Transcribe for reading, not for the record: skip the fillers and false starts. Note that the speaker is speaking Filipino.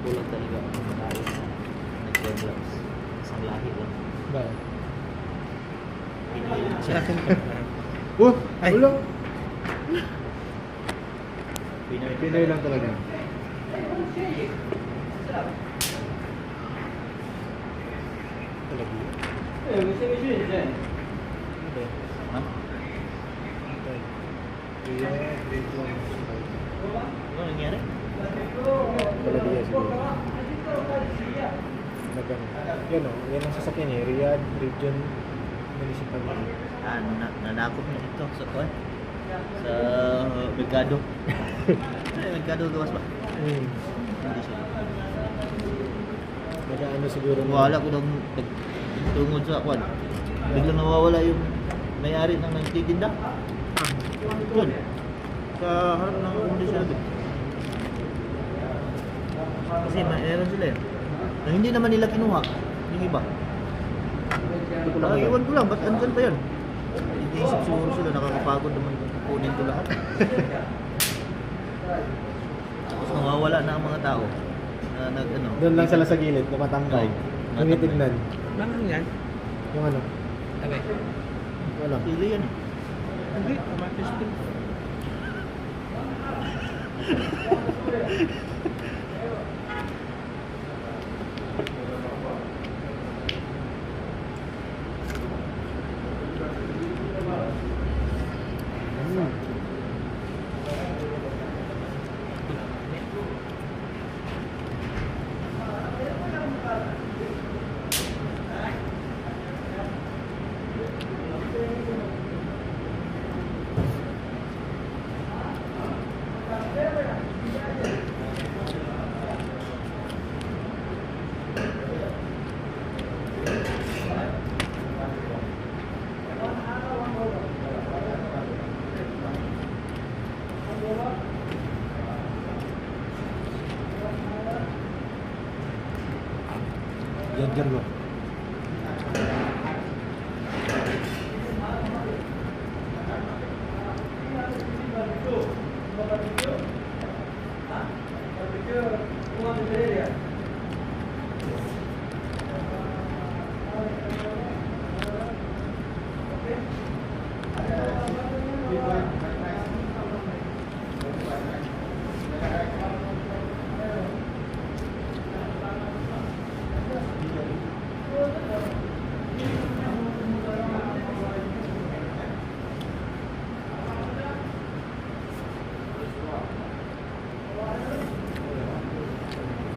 kulang talaga ang kumakain na nag-gloves. Isang lahi lang. Ba? Pinoy lang siya. Ay! Ulo! Pinoy Lang talaga. Talaga. Ha? Ano nangyari? Talaga siguro. Nagano. Yan o, yan ang sasakyan eh. Riyadh Region Municipality. Nanakot na dito sa kuwan. Sa Mercado. Mercado gawas ba? Hindi siya. Nag-ano siguro. Wala ko nang tungod sa kuwan. Biglang nawawala yung may-ari ng nagtitinda. Doon. Sa harap ng kondisyon. Kasi meron sila eh. Na hindi naman nila kinuha. Yung iba. Iwan ko lang, ba't andyan pa yan? Nag-iisip siguro sila, nakakapagod naman kunin ko lahat. Tapos nawawala na ang mga tao. Na ano. Doon lang sila sa gilid, napatangkay. Oo, Tinitignan. Bakit yan? Yung ano? Okay. Wala. Pili yan eh. Hindi, kamatis din. Yan mo.